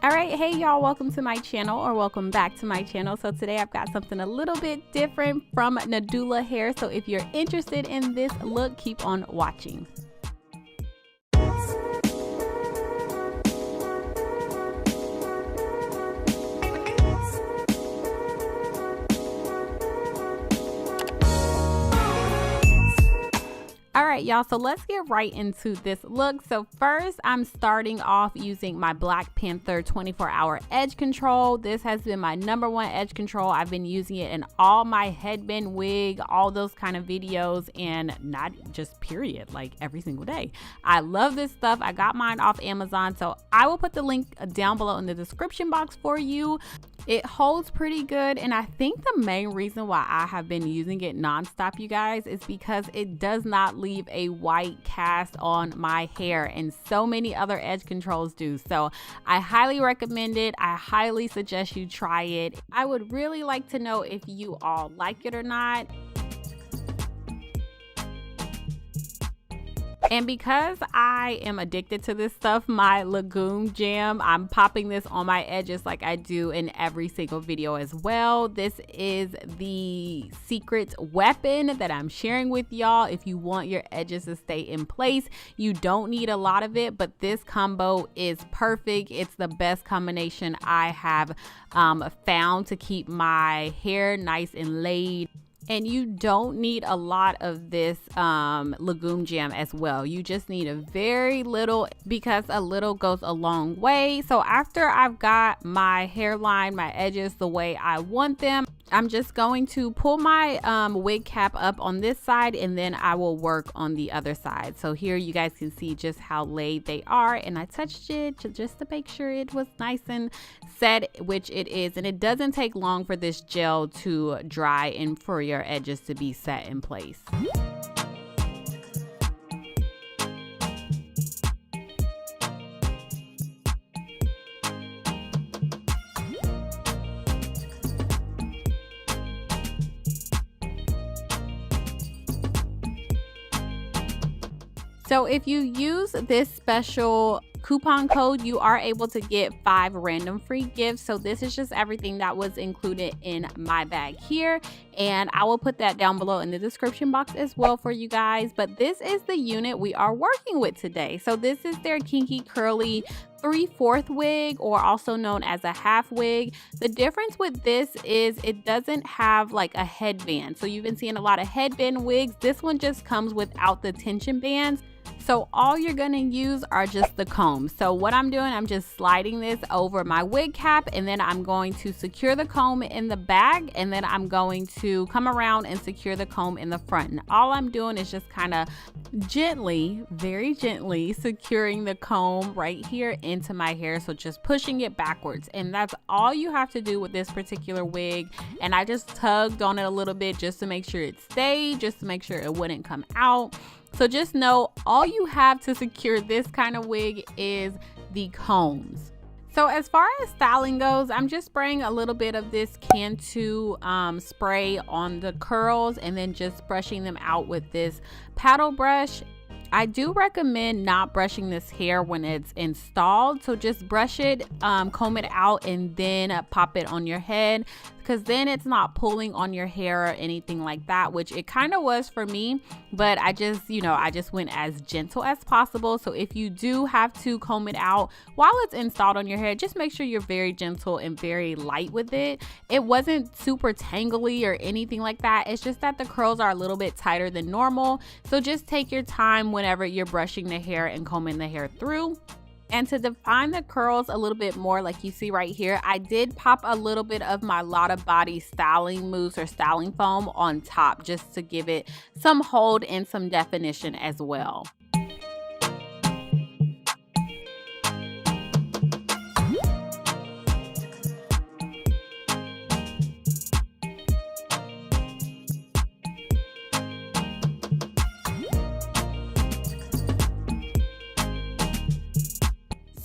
All right, hey y'all, welcome to my channel, or welcome back to my channel. So today I've got something a little bit different from Nadula Hair. So if you're interested in this look, keep on watching. All right, y'all, so let's get right into this look. So first, I'm starting off using my Black Panther 24-hour edge control. This has been my #1 edge control. I've been using it in all my headband wig, all those kind of videos, and not just period, like every single day. I love this stuff. I got mine off Amazon, so I will put the link down below in the description box for you. It holds pretty good, and I think the main reason why I have been using it nonstop, you guys, is because it does not leave a white cast on my hair, and so many other edge controls do. So I highly recommend it. I highly suggest you try it. I would really like to know if you all like it or not. And because I am addicted to this stuff, my legume jam, I'm popping this on my edges like I do in every single video as well. This is the secret weapon that I'm sharing with y'all. If you want your edges to stay in place, you don't need a lot of it, but this combo is perfect. It's the best combination I have found to keep my hair nice and laid. And you don't need a lot of this legume jam as well. You just need a very little, because a little goes a long way. So after I've got my hairline, my edges the way I want them, I'm just going to pull my wig cap up on this side, and then I will work on the other side. So here you guys can see just how laid they are, and I touched it just to make sure it was nice and set, which it is. And it doesn't take long for this gel to dry and for your edges to be set in place. So if you use this special coupon code, you are able to get 5 random free gifts. So this is just everything that was included in my bag here, and I will put that down below in the description box as well for you guys. But this is the unit we are working with today. So this is their kinky curly 3/4 wig, or also known as a half wig. The difference with this is it doesn't have like a headband. So you've been seeing a lot of headband wigs. This one just comes without the tension bands. So all you're gonna use are just the combs. So what I'm doing, I'm just sliding this over my wig cap, and then I'm going to secure the comb in the back, and then I'm going to come around and secure the comb in the front. And all I'm doing is just kind of gently, very gently securing the comb right here into my hair. So just pushing it backwards, and that's all you have to do with this particular wig. And I just tugged on it a little bit just to make sure it stayed, just to make sure it wouldn't come out. So just know all you have to secure this kind of wig is the combs. So as far as styling goes, I'm just spraying a little bit of this Cantu spray on the curls, and then just brushing them out with this paddle brush. I do recommend not brushing this hair when it's installed. So just brush it, comb it out, and then pop it on your head, because then it's not pulling on your hair or anything like that, which it kind of was for me. But I just, I just went as gentle as possible. So if you do have to comb it out while it's installed on your hair, just make sure you're very gentle and very light with it. It wasn't super tangly or anything like that. It's just that the curls are a little bit tighter than normal. So just take your time whenever you're brushing the hair and combing the hair through. And to define the curls a little bit more, like you see right here, I did pop a little bit of my Lotta Body styling mousse or styling foam on top, just to give it some hold and some definition as well.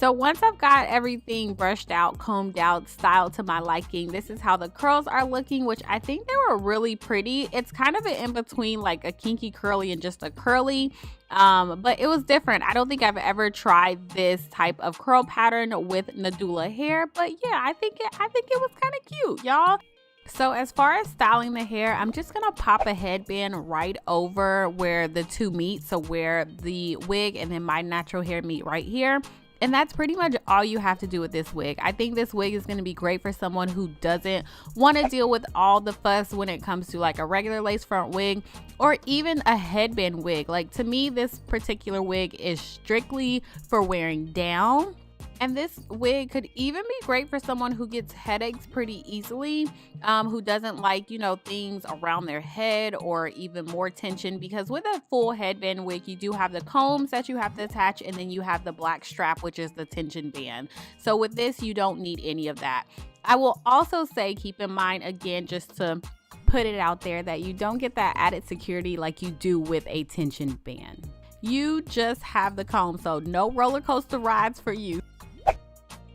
So once I've got everything brushed out, combed out, styled to my liking, this is how the curls are looking, which I think they were really pretty. It's kind of an in between like a kinky curly and just a curly, but it was different. I don't think I've ever tried this type of curl pattern with Nadula Hair, but yeah, I think it was kind of cute, y'all. So as far as styling the hair, I'm just gonna pop a headband right over where the two meet, so where the wig and then my natural hair meet right here. And that's pretty much all you have to do with this wig. I think this wig is going to be great for someone who doesn't want to deal with all the fuss when it comes to like a regular lace front wig or even a headband wig. Like, to me, this particular wig is strictly for wearing down. And this wig could even be great for someone who gets headaches pretty easily, who doesn't like, you know, things around their head or even more tension, because with a full headband wig, you do have the combs that you have to attach, and then you have the black strap, which is the tension band. So with this, you don't need any of that. I will also say, keep in mind, again, just to put it out there, that you don't get that added security like you do with a tension band. You just have the comb, so no roller coaster rides for you.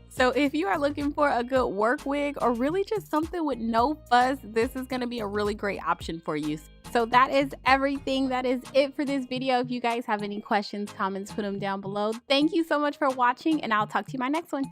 So if you are looking for a good work wig or really just something with no fuss, this is going to be a really great option for you. So that is everything. That is it for this video. If you guys have any questions, comments, put them down below. Thank you so much for watching, and I'll talk to you in my next one.